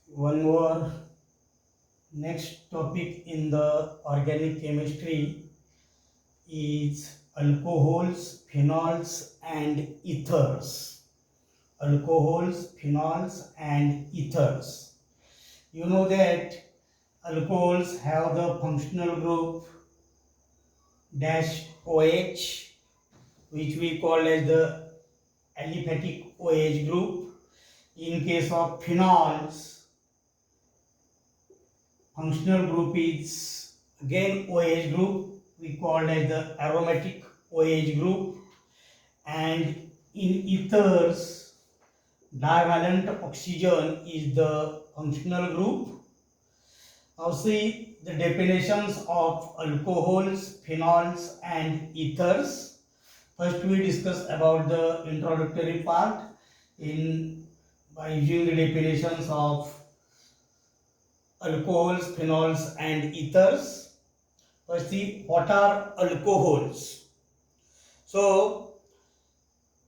One more next topic in the organic chemistry is alcohols, phenols, and ethers. Alcohols, phenols, and ethers. You know that alcohols have the functional group dash OH, which we call as the aliphatic OH group. In case of phenols, functional group is again OH group, we called as the aromatic OH group, and in ethers divalent oxygen is the functional group. Now see the definitions of alcohols, phenols, and ethers. First we discuss about the introductory part in by using the definitions of alcohols, phenols, and ethers. First, see what are alcohols. So,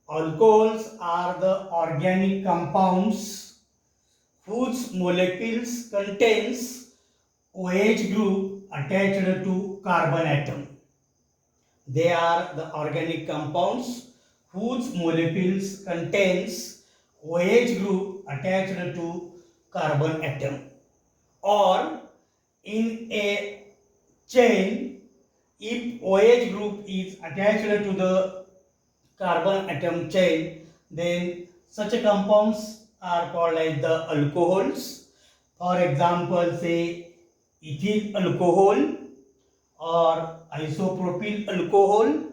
alcohols are the organic compounds whose molecules contains OH group attached to carbon atom. They are the organic compounds whose molecules contains OH group attached to carbon atom, or in a chain, if OH group is attached to the carbon atom chain, then such compounds are called as the alcohols. For example, say ethyl alcohol or isopropyl alcohol,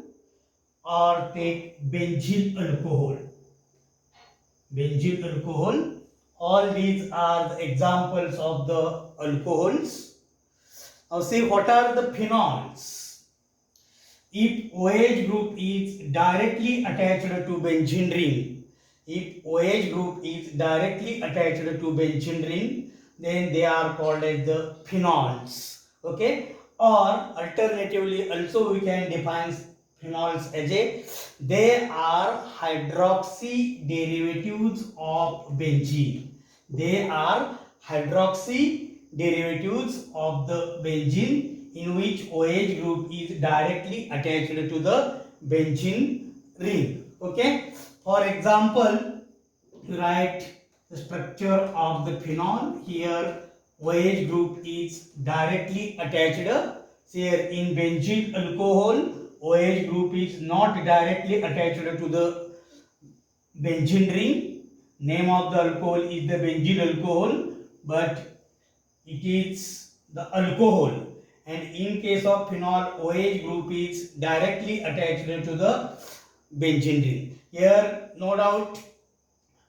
or take benzyl alcohol. Benzyl alcohol, all these are the examples of the alcohols. Now see what are the phenols. If OH group is directly attached to benzene ring, if OH group is directly attached to benzene ring, then they are called as the phenols. Okay, or alternatively also we can define phenols as they are hydroxy derivatives of benzene. They are hydroxy derivatives of the benzene in which OH group is directly attached to the benzene ring. Okay. For example, write the structure of the phenol. Here OH group is directly attached. Here in benzyl alcohol, OH group is not directly attached to the benzene ring. Name of the alcohol is the benzyl alcohol, but it is the alcohol. And in case of phenol, OH group is directly attached to the benzene ring. Here, no doubt,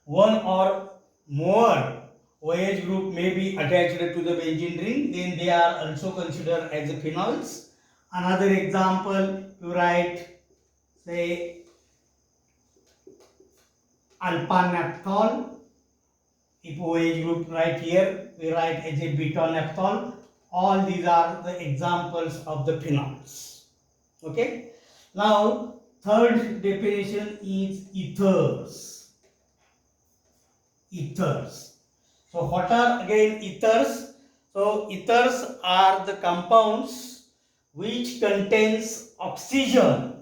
one or more OH group may be attached to the benzene ring, then they are also considered as phenols. Another example, you write, say, alpha naphthol. If OH group right here, we write as a beta naphthol. All these are the examples of the phenols. Okay. Now, third definition is ethers. Ethers. So, what are again ethers? So, ethers are the compounds which contains oxygen,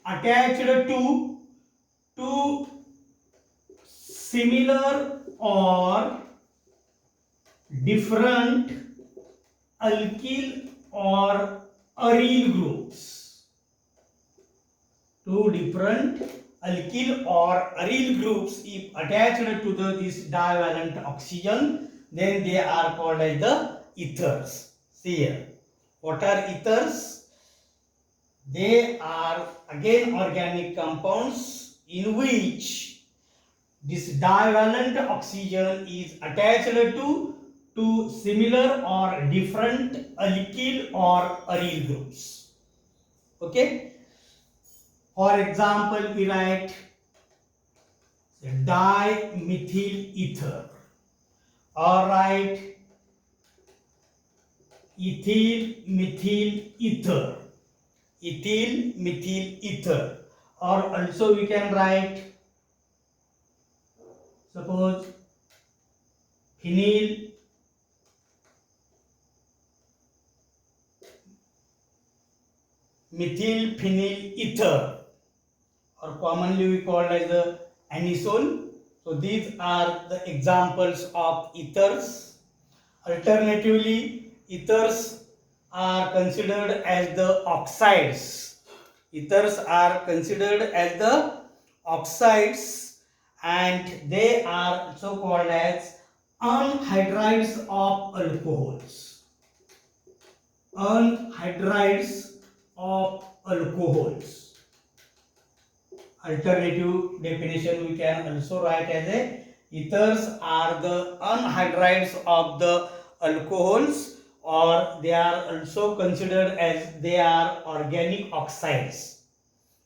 attached to two similar or different alkyl or aryl groups. Two different alkyl or aryl groups, if attached to this divalent oxygen, then they are called as the ethers. See here. What are ethers? They are again organic compounds in which this divalent oxygen is attached to two similar or different alkyl or aryl groups. Okay. For example, we write dimethyl ether, or write ethyl methyl ether, or also we can write Suppose phenyl methyl phenyl ether, or commonly we call as the anisole. So these are the examples of ethers. Alternatively, ethers are considered as the oxides. Ethers are considered as the oxides, and they are also called as anhydrides of alcohols. Anhydrides of alcohols. Alternative definition we can also write as a ethers are the anhydrides of the alcohols, or they are also considered as they are organic oxides.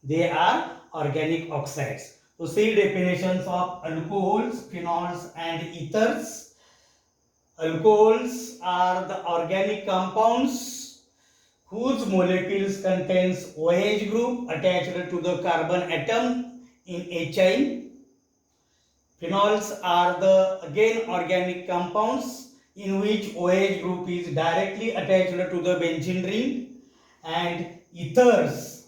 They are organic oxides. So see definitions of alcohols, phenols and ethers. Alcohols are the organic compounds whose molecules contains OH group attached to the carbon atom in a chain. Phenols are the again organic compounds in which OH group is directly attached to the benzene ring, and ethers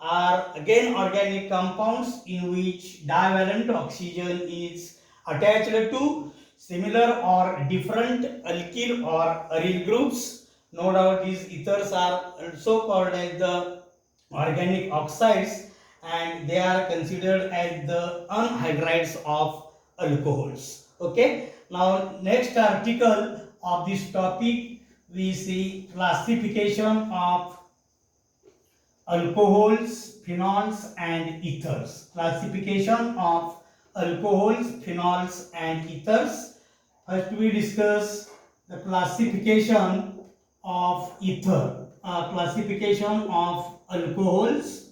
are again organic compounds in which divalent oxygen is attached to similar or different alkyl or aryl groups. No doubt these ethers are also called as the organic oxides, and they are considered as the anhydrides of alcohols. Okay, now next article of this topic we see classification of alcohols, phenols and ethers. Classification of alcohols, phenols and ethers. First we discuss the classification of ether, classification of alcohols.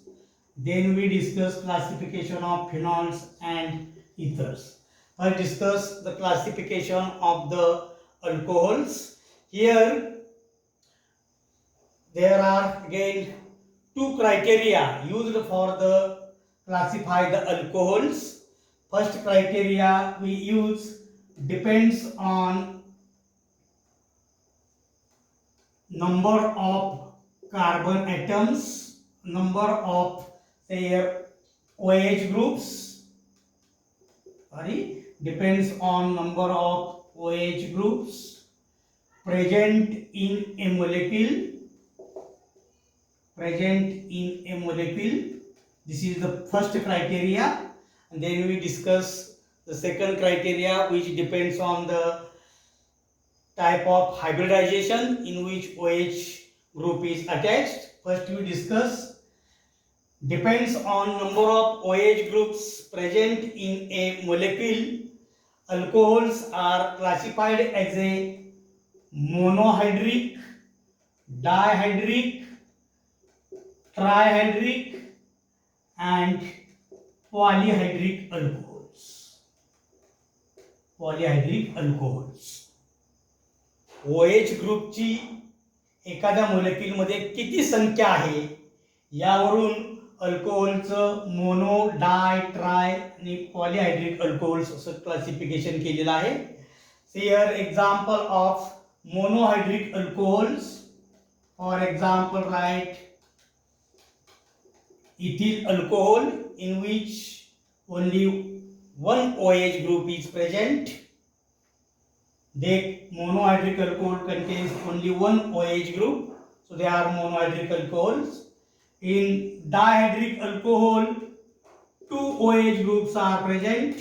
Then we discuss classification of phenols and ethers. First discuss the classification of the alcohols. Here there are again two criteria used for the classify the alcohols. First criteria we use depends on number of carbon atoms, number of say OH groups, depends on number of OH groups present in a molecule. This is the first criteria, and then we discuss the second criteria, which depends on the type of hybridization in which OH group is attached. First we discuss depends on number of OH groups present in a molecule. Alcohols are classified as a monohydric, dihydric, trihydric and polyhydric alcohols. OH ग्रुपची एखाद्या molecule मध्ये किती संख्या आहे यावरून अल्कोहोलचं mono, di, try आणि पॉलीहायड्रिक alcohols असं classification केलेलं आहे. Here example of monohydric alcohols. For example write ethyl alcohol in which only one OH group is present. The monohydric alcohol contains only one OH group, so they are monohydric alcohols. In dihydric alcohol, two OH groups are present.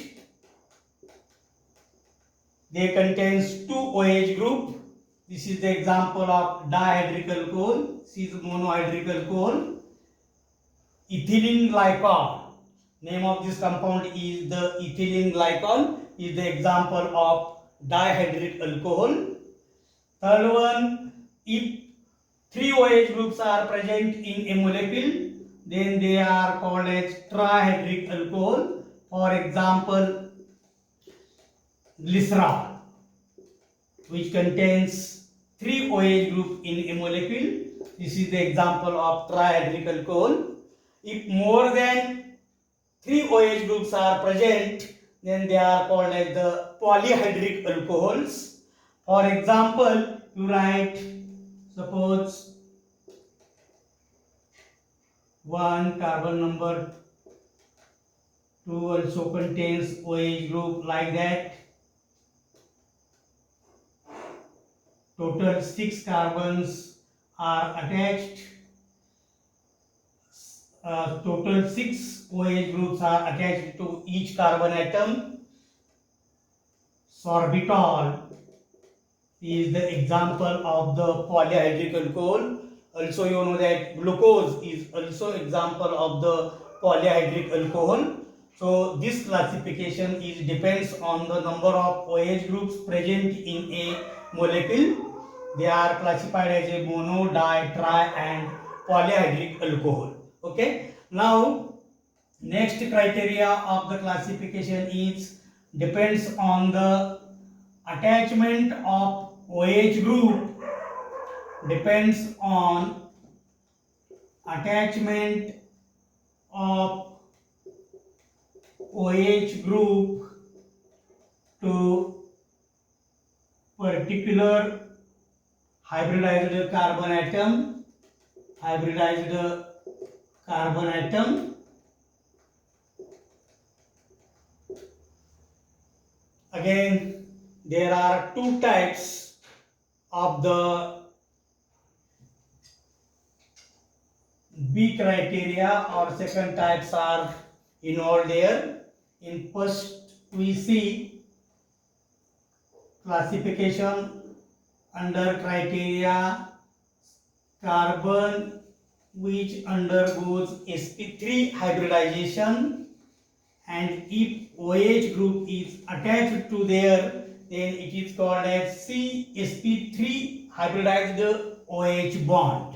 They contains two OH group. This is the example of dihydric alcohol. This is monohydric alcohol. Ethylene glycol. Name of this compound is the ethylene glycol. Is the example of dihydric alcohol. Third one, if three OH groups are present in a molecule, then they are called as trihydric alcohol. For example, glycerol, which contains three OH group in a molecule. This is the example of trihydric alcohol. If more than three OH groups are present, then they are called as the polyhydric alcohols. For example, you write, suppose one carbon number 2 also contains OH group, like that. Total 6 carbons are attached. Total 6 OH groups are attached to each carbon atom. Sorbitol is the example of the polyhydric alcohol. Also, you know that glucose is also example of the polyhydric alcohol. So this classification is depends on the number of OH groups present in a molecule. They are classified as a mono, di, tri and polyhydric alcohol. Okay. Now next criteria of the classification is depends on the attachment of OH group, depends on attachment of OH group to particular hybridized carbon atom, Again, there are two types of the B criteria, or second types are involved there. In first, we see classification under criteria carbon which undergoes sp3 hybridization, and if OH group is attached to there, then it is called as CsP3 hybridized OH bond.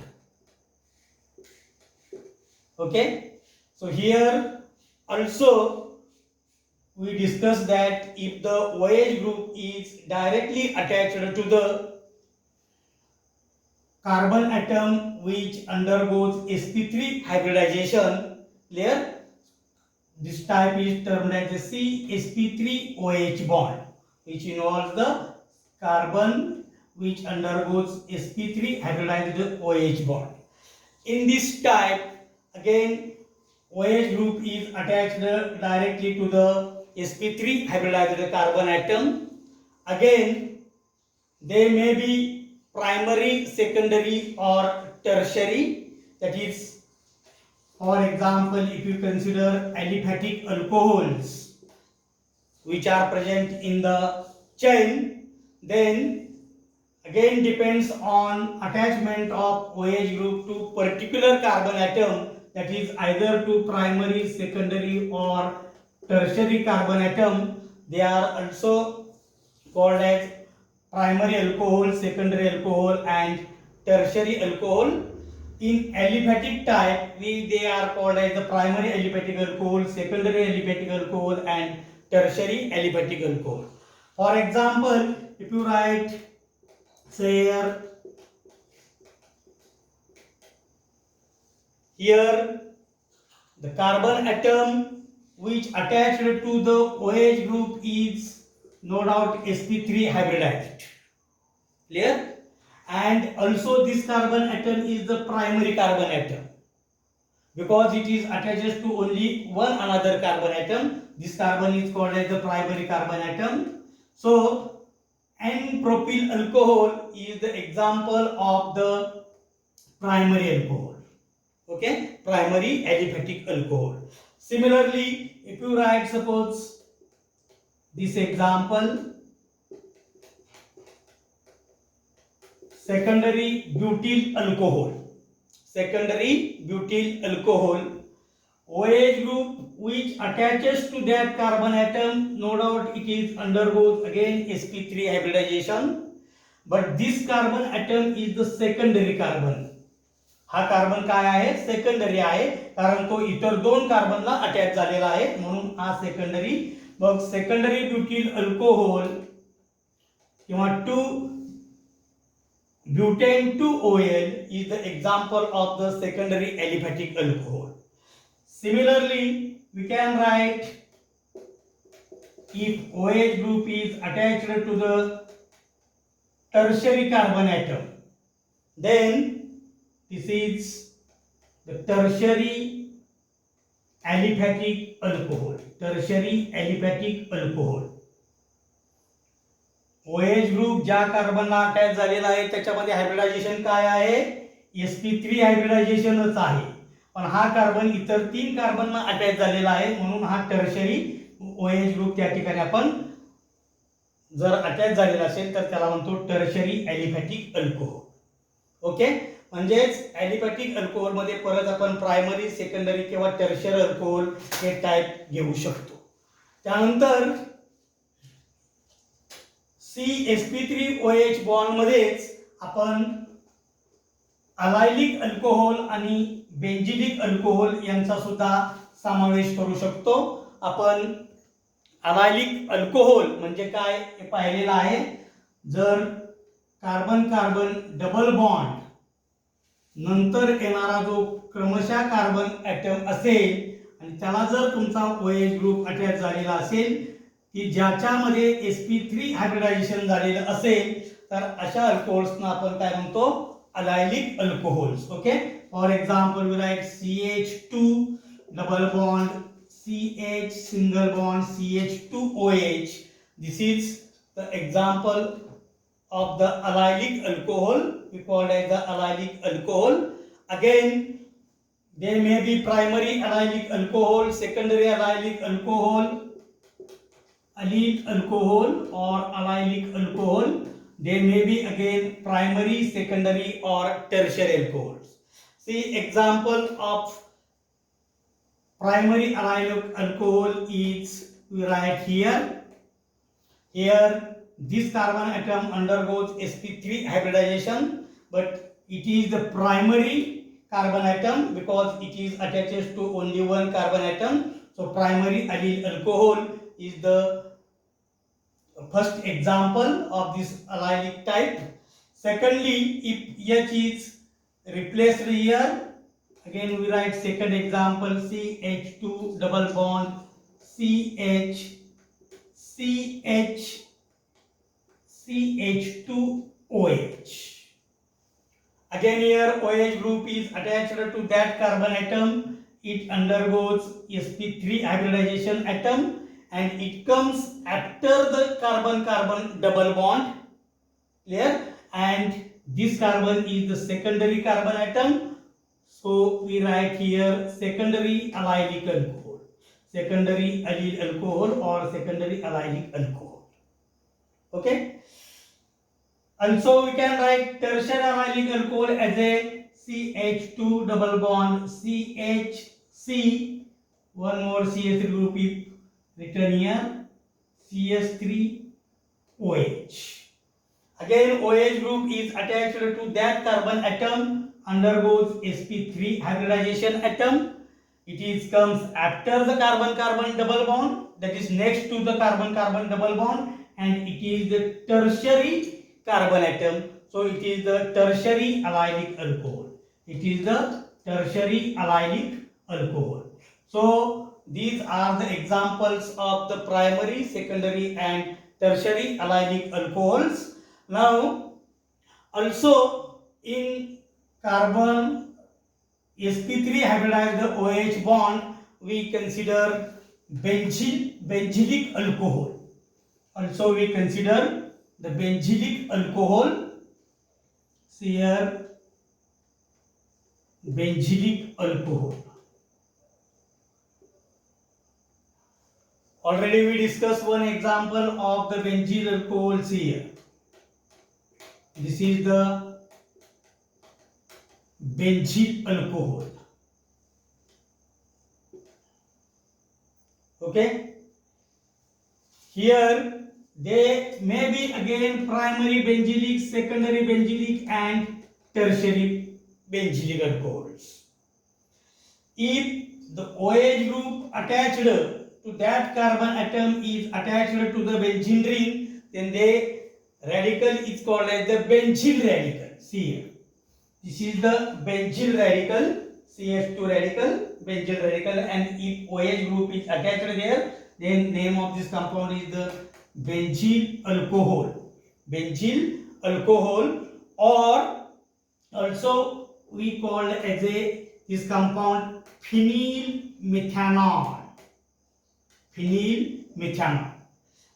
Okay, so here also we discussed that if the OH group is directly attached to the carbon atom which undergoes sp3 hybridization, clear? This type is termed as a CsP3OH bond, which involves the carbon which undergoes sp3 hybridized OH bond. In this type, again, OH group is attached directly to the sp3 hybridized carbon atom. Again, they may be primary, secondary or tertiary. That is, for example, if you consider aliphatic alcohols which are present in the chain, then again depends on attachment of OH group to particular carbon atom, that is either to primary, secondary or tertiary carbon atom. They are also called as primary alcohol, secondary alcohol and tertiary alcohol. In aliphatic type, they are called as the primary aliphatic alcohol, secondary aliphatic alcohol and tertiary aliphatic alcohol. For example, if you write, say here the carbon atom which attached to the OH group is no doubt sp3 hybridized, clear? And also this carbon atom is the primary carbon atom because it is attached to only one another carbon atom. This carbon is called as the primary carbon atom. So N-propyl alcohol is the example of the primary alcohol. Okay, primary aliphatic alcohol. Similarly, if you write suppose this example, secondary butyl alcohol, OH group which attaches to that carbon atom, no doubt it is undergoes again sp3 hybridization, but this carbon atom is the secondary carbon. हा carbon काय आहे? Secondary आहे, कारण तो इतर दोन कार्बनला attach झालेला आहे, म्हणून हा सेकंडरी. मग सेकंडरी ब्युटिल अल्कोहोल किंवा 2-butane-2-OL is the example of the secondary aliphatic alcohol. Similarly, we can write if OH group is attached to the tertiary carbon atom, then this is the tertiary aliphatic alcohol. Tertiary aliphatic alcohol. OH group ज्या कार्बनला attach झालेला आहे त्याच्यामध्ये hybridisation काय आहे? sp3 हायब्रिडायझेशनच आहे. पण हा carbon इतर 3 कार्बनला अटॅच झालेला आहे म्हणून हा टर्शरी OH ग्रुप त्या ठिकाणी आपण जर अटॅच झालेला असेल तर त्याला म्हणतो टर्शरी ॲलिफॅटिक अल्कोहोल. ओके, म्हणजेच ॲलिफॅटिक अल्कोहोल मध्ये परत आपण प्रायमरी, सेकंडरी किंवा टर्शियरी अल्कोहोल हे टाइप घेऊ शकतो. त्यानंतर CsP3OH बॉन्ड मध्येच आपण अलायलिक अल्कोहोल आणि बेंझिलिक अल्कोहोल यांचा सुद्धा समावेश करू शकतो. आपण अलायलिक अल्कोहोल म्हणजे काय हे पाहिलेलं आहे. जर कार्बन कार्बन डबल बॉन्ड नंतर येणारा जो क्रमशः कार्बन ॲटम असेल आणि त्याला जर तुमचा OH ग्रुप अटॅच झालेला असेल की ज्याच्यामध्ये sp3 हायब्रिडायझेशन झालेलं असेल तर अशा अल्कोहोल्सना आपण काय म्हणतो? Allylic alcohols. Okay, for example we write CH2 double bond CH single bond CH2OH. This is the example of the allylic alcohol. We call it the allylic alcohol. Again, there may be primary allylic alcohol, secondary allylic alcohol, allyl alcohol or allylic alcohol. There may be again primary, secondary or tertiary alcohols. See example of primary allylic alcohol is we write here. Here this carbon atom undergoes sp3 hybridization, but it is the primary carbon atom because it is attached to only one carbon atom. So primary allyl alcohol is the first example of this allylic type. Secondly, if H is replaced here, again we write second example CH2 double bond CH CH2OH. Again here OH group is attached to that carbon atom. It undergoes sp3 hybridization atom and it comes after the carbon carbon double bond. Clear? And this carbon is the secondary carbon atom. So we write here secondary allylic alcohol, secondary allyl alcohol or secondary allylic alcohol. Okay. Also we can write tertiary allylic alcohol as a CH2 double bond CHC, one more CH3 group is written here CH3OH. Again OH group is attached to that carbon atom, undergoes sp3 hybridization atom. It is comes after the carbon carbon double bond, that is next to the carbon carbon double bond, and it is the tertiary carbon atom. So it is the tertiary allylic alcohol. It is the tertiary allylic alcohol. So these are the examples of the primary, secondary and tertiary allylic alcohols. Now also in carbon sp3 hybridized OH bond we consider benzylic alcohol. Also we consider the benzylic alcohol. See here benzylic alcohol. Already we discussed one example of the benzyl alcohols here. This is the benzyl alcohol. Okay. Here they may be again primary benzylic, secondary benzylic and tertiary benzylic alcohols. If the OH group attached to that carbon atom is attached to the benzene ring, then the radical is called as the benzyl radical. See here. This is the benzyl radical, CH2 radical, benzyl radical, and if OH group is attached there, Then name of this compound is the benzyl alcohol. Benzyl alcohol, or also we call as a this compound phenyl methanol. Phenyl methanol.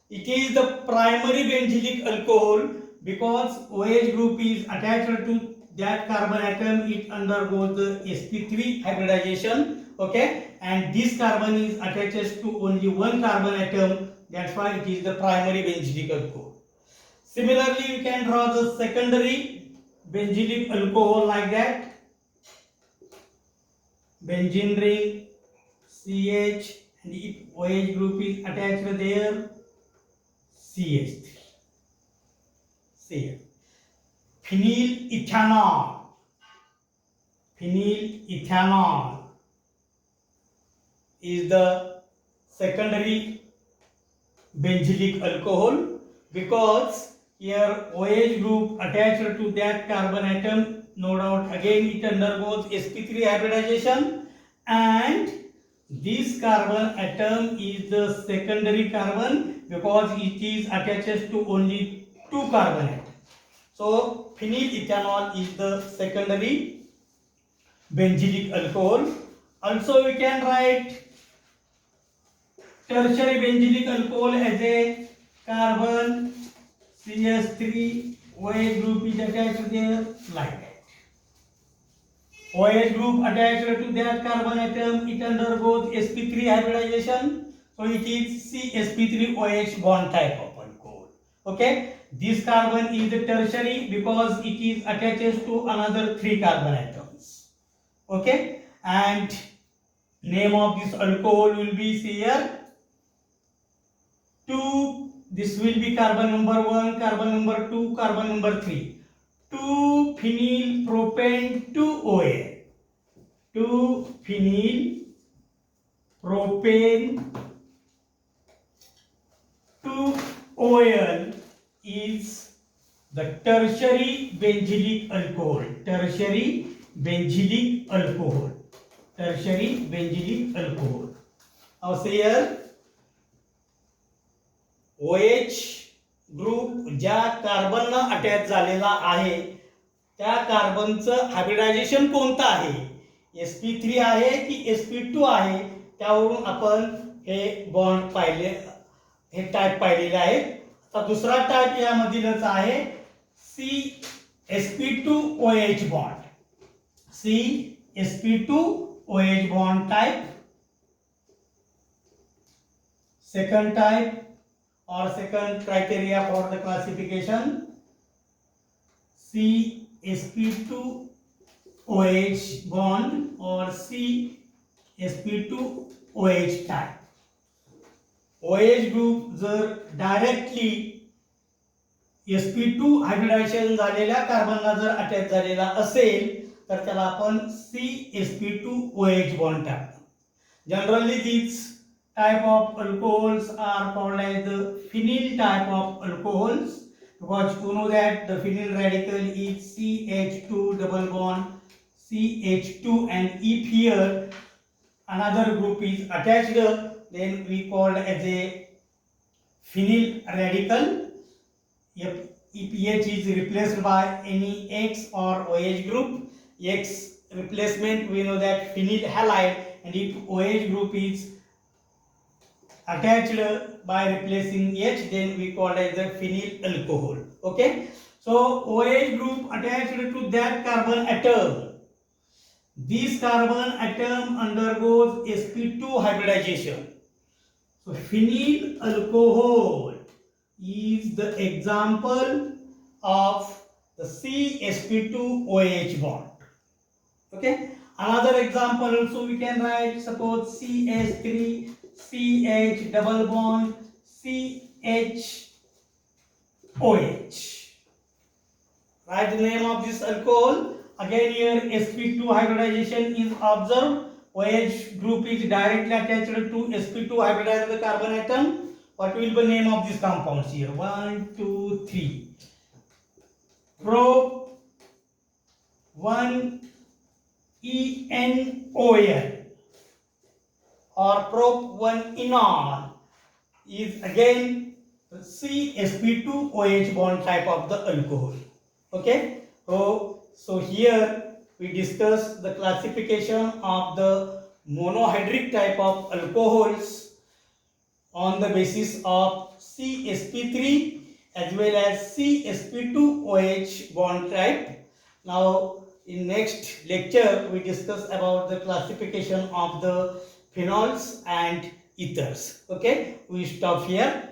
It is the primary benzylic alcohol because OH group is attached to that carbon atom. It undergoes the sp3 hybridization. Okay, and this carbon is attached to only one carbon atom. That's why it is the primary benzylic alcohol. Similarly, you can draw the secondary benzylic alcohol like that. Benzene ring, CH, and if OH group is attached there, CH3. Here. Phenyl ethanol. Phenyl ethanol is the secondary benzylic alcohol because here OH group attached to that carbon atom, no doubt again it undergoes sp3 hybridization, and this carbon atom is the secondary carbon because it is attached to only two carbon atoms. So phenyl ethanol is the secondary benzylic alcohol. Also we can write tertiary benzylic alcohol as a carbon CH3, OH group is attached there like that. OH group attached to that carbon atom, it undergoes sp3 hybridization, so it is CsP3OH bond type of alcohol. Okay, this carbon is the tertiary because it is attached to another three carbon atoms. Okay, and name of this alcohol will be here 2. This will be carbon number 1, carbon number 2, carbon number 3. 2-phenyl propane 2OA. 2-phenyl propane 2OL is the tertiary benzylic alcohol. Tertiary benzylic alcohol. Tertiary benzylic alcohol. Now say here OH group ज्या कार्बनला attach झालेला आहे त्या कार्बनचं hybridisation कोणतं आहे, sp3 आहे की sp2 आहे, त्यावरून आपण हे बॉन्ड पाहिले, हे टाइप पाहिलेले आहेत. आता दुसरा टाइप यामधीलच आहे CsP2OH bond. CsP2OH bond type. Second type or second criteria for the classification, CsP2OH bond or CsP2OH type. OH group जर डायरेक्टली sp2 हायब्रिडायझेशन झालेल्या कार्बनला जर अटॅच झालेला असेल तर त्याला आपण CsP2OH बॉन्ड टाकतो. Generally these type of alcohols are called as the phenyl type of alcohols because you know that the phenyl radical is CH2 double bond CH2, and if here another group is attached then we called as a phenyl radical. If H is replaced by any X or OH group, X replacement we know that phenyl halide, and if OH group is attached by replacing H then we call it the phenyl alcohol. Okay, so OH group attached to that carbon atom, this carbon atom undergoes sp2 hybridization. So phenyl alcohol is the example of the CsP2OH bond. Okay, another example also we can write, suppose CH3 CH double bond CHOH. Write the name of this alcohol. Again here sp2 hybridization is observed. OH group is directly attached to sp2 hybridized carbon atom. What will be the name of these compounds here? 1, 2, 3. Prop 1-enol or prop 1-enol is again CsP2OH bond type of the alcohol. Okay, so here we discuss the classification of the monohydric type of alcohols on the basis of CsP3 as well as CsP2OH bond type. Now in next lecture we discuss about the classification of the phenols and ethers. Okay, we stop here.